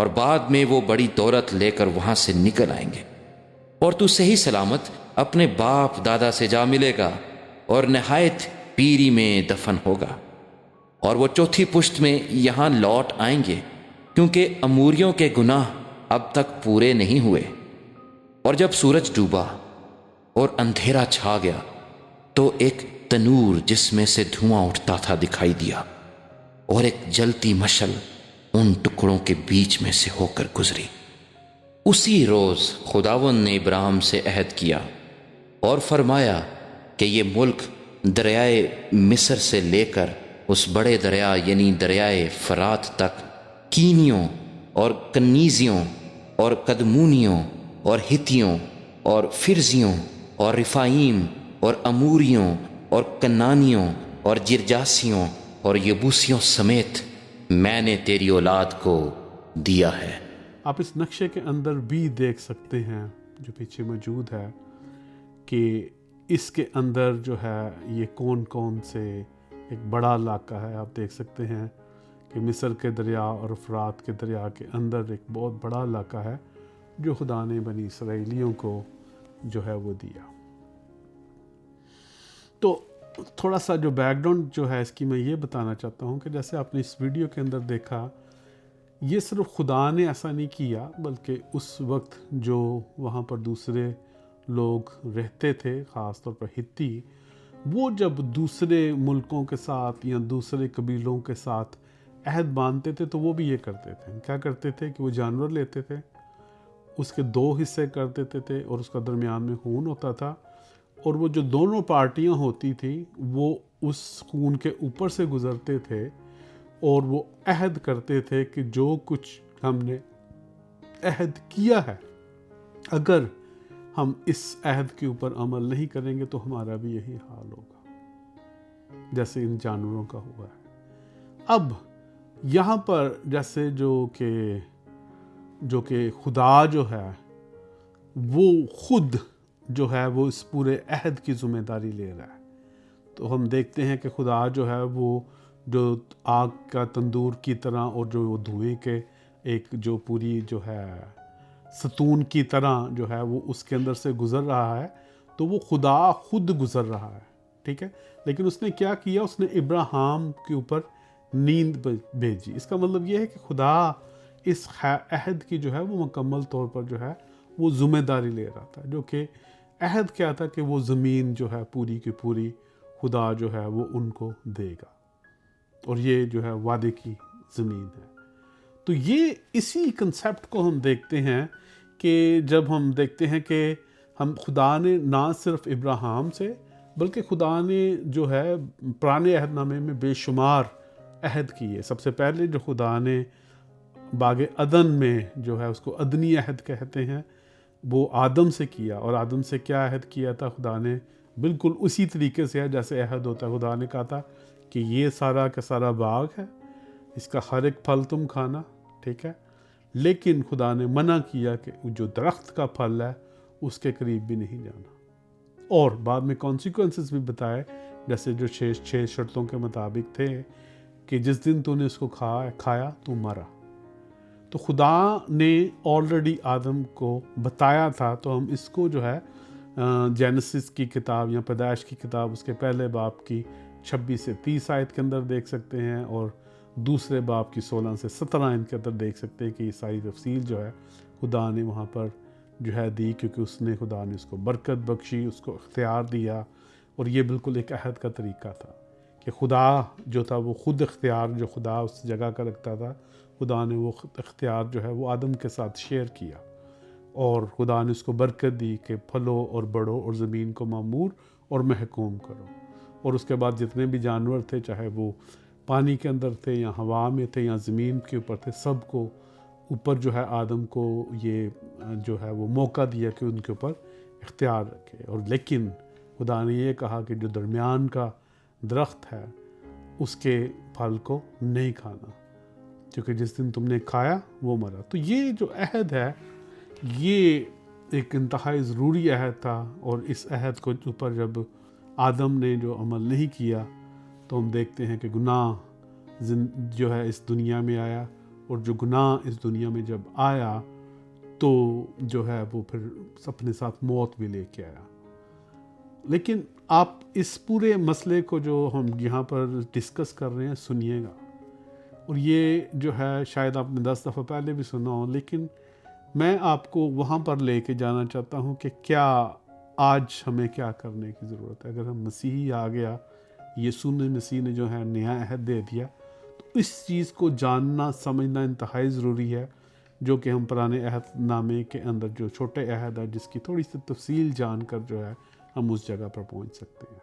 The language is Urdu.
اور بعد میں وہ بڑی دولت لے کر وہاں سے نکل آئیں گے، اور تو صحیح سلامت اپنے باپ دادا سے جا ملے گا اور نہایت پیری میں دفن ہوگا، اور وہ چوتھی پشت میں یہاں لوٹ آئیں گے، کیونکہ اموریوں کے گناہ اب تک پورے نہیں ہوئے۔ اور جب سورج ڈوبا اور اندھیرا چھا گیا تو ایک تنور جس میں سے دھواں اٹھتا تھا دکھائی دیا، اور ایک جلتی مشعل ان ٹکڑوں کے بیچ میں سے ہو کر گزری۔ اسی روز خداوند نے ابراہیم سے عہد کیا اور فرمایا کہ یہ ملک دریائے مصر سے لے کر اس بڑے دریا یعنی دریائے فرات تک کینیوں اور کنیزیوں اور قدمونیوں اور ہتیوں اور فرزیوں اور رفائیم اور اموریوں اور کنانیوں اور جرجاسیوں اور یبوسیوں سمیت میں نے تیری اولاد کو دیا ہے۔ آپ اس نقشے کے اندر بھی دیکھ سکتے ہیں جو پیچھے موجود ہے کہ اس کے اندر جو ہے یہ کون کون سے ایک بڑا علاقہ ہے۔ آپ دیکھ سکتے ہیں کہ مصر کے دریا اور فرات کے دریا کے اندر ایک بہت بڑا علاقہ ہے جو خدا نے بنی اسرائیلیوں کو جو ہے وہ دیا۔ تو تھوڑا سا جو بیک گراؤنڈ جو ہے اس کی میں یہ بتانا چاہتا ہوں کہ جیسے آپ نے اس ویڈیو کے اندر دیکھا، یہ صرف خدا نے ایسا نہیں کیا بلکہ اس وقت جو وہاں پر دوسرے لوگ رہتے تھے، خاص طور پر ہتی، وہ جب دوسرے ملکوں کے ساتھ یا دوسرے قبیلوں کے ساتھ عہد باندھتے تھے تو وہ بھی یہ کرتے تھے۔ کیا کرتے تھے کہ وہ جانور لیتے تھے، اس کے 2 حصے کر دیتے تھے اور اس کا درمیان میں خون ہوتا تھا، اور وہ جو دونوں پارٹیاں ہوتی تھیں وہ اس خون کے اوپر سے گزرتے تھے اور وہ عہد کرتے تھے کہ جو کچھ ہم نے عہد کیا ہے، اگر ہم اس عہد کے اوپر عمل نہیں کریں گے تو ہمارا بھی یہی حال ہوگا جیسے ان جانوروں کا ہوا ہے۔ اب یہاں پر جیسے جو کہ خدا جو ہے وہ خود جو ہے وہ اس پورے عہد کی ذمہ داری لے رہا ہے، تو ہم دیکھتے ہیں کہ خدا جو ہے وہ جو آگ کا تندور کی طرح اور جو وہ دھوئیں کے ایک جو پوری جو ہے ستون کی طرح جو ہے وہ اس کے اندر سے گزر رہا ہے، تو وہ خدا خود گزر رہا ہے، ٹھیک ہے۔ لیکن اس نے کیا کیا، اس نے ابراہیم کے اوپر نیند بھیجی۔ اس کا مطلب یہ ہے کہ خدا اس عہد کی جو ہے وہ مکمل طور پر جو ہے وہ ذمہ داری لے رہا تھا، جو کہ عہد کیا تھا کہ وہ زمین جو ہے پوری کی پوری خدا جو ہے وہ ان کو دے گا، اور یہ جو ہے وعدے کی زمین ہے۔ تو یہ اسی کنسیپٹ کو ہم دیکھتے ہیں کہ جب ہم دیکھتے ہیں کہ ہم خدا نے نہ صرف ابراہیم سے بلکہ خدا نے جو ہے پرانے عہد نامے میں بے شمار عہد کیے۔ سب سے پہلے جو خدا نے باغ عدن میں جو ہے اس کو عدنی عہد کہتے ہیں، وہ آدم سے کیا، اور آدم سے کیا عہد کیا تھا خدا نے؟ بالکل اسی طریقے سے ہے جیسے عہد ہوتا ہے۔ خدا نے کہا تھا کہ یہ سارا کا سارا باغ ہے، اس کا ہر ایک پھل تم کھانا، ٹھیک ہے، لیکن خدا نے منع کیا کہ جو درخت کا پھل ہے اس کے قریب بھی نہیں جانا، اور بعد میں کانسیکوینسز بھی بتائے، جیسے جو 6 شرطوں کے مطابق تھے کہ جس دن تو نے اس کو کھایا تو مرا۔ تو خدا نے آلریڈی آدم کو بتایا تھا، تو ہم اس کو جو ہے جینیسس کی کتاب یا پیدائش کی کتاب اس کے پہلے باب کی 26 سے 30 آیت کے اندر دیکھ سکتے ہیں، اور دوسرے باب کی 16 سے 17 آیت کے اندر دیکھ سکتے ہیں کہ یہ ساری تفصیل جو ہے خدا نے وہاں پر جو ہے دی، کیونکہ خدا نے اس کو برکت بخشی، اس کو اختیار دیا، اور یہ بالکل ایک عہد کا طریقہ تھا کہ خدا جو تھا وہ خود اختیار جو خدا اس جگہ کا رکھتا تھا، خدا نے وہ اختیار جو ہے وہ آدم کے ساتھ شیئر کیا، اور خدا نے اس کو برکت دی کہ پھلو اور بڑھو اور زمین کو معمور اور محکوم کرو، اور اس کے بعد جتنے بھی جانور تھے، چاہے وہ پانی کے اندر تھے یا ہوا میں تھے یا زمین کے اوپر تھے، سب کو اوپر جو ہے آدم کو یہ جو ہے وہ موقع دیا کہ ان کے اوپر اختیار رکھے، اور لیکن خدا نے یہ کہا کہ جو درمیان کا درخت ہے اس کے پھل کو نہیں کھانا، کیونکہ جس دن تم نے کھایا وہ مرا۔ تو یہ جو عہد ہے یہ ایک انتہائی ضروری عہد تھا، اور اس عہد کو اوپر جب آدم نے جو عمل نہیں کیا تو ہم دیکھتے ہیں کہ گناہ جو ہے اس دنیا میں آیا، اور جو گناہ اس دنیا میں جب آیا تو جو ہے وہ پھر اپنے ساتھ موت بھی لے کے آیا. لیکن آپ اس پورے مسئلے کو جو ہم یہاں پر ڈسکس کر رہے ہیں سنیے گا, اور یہ جو ہے شاید آپ نے 10 دفعہ پہلے بھی سنا ہو, لیکن میں آپ کو وہاں پر لے کے جانا چاہتا ہوں کہ کیا آج ہمیں کیا کرنے کی ضرورت ہے. اگر ہم مسیحی آ گیا, یسوع مسیح نے جو ہے نیا عہد دے دیا, تو اس چیز کو جاننا سمجھنا انتہائی ضروری ہے, جو کہ ہم پرانے عہد نامے کے اندر جو چھوٹے عہد ہے جس کی تھوڑی سی تفصیل جان کر جو ہے ہم اس جگہ پر پہنچ سکتے ہیں.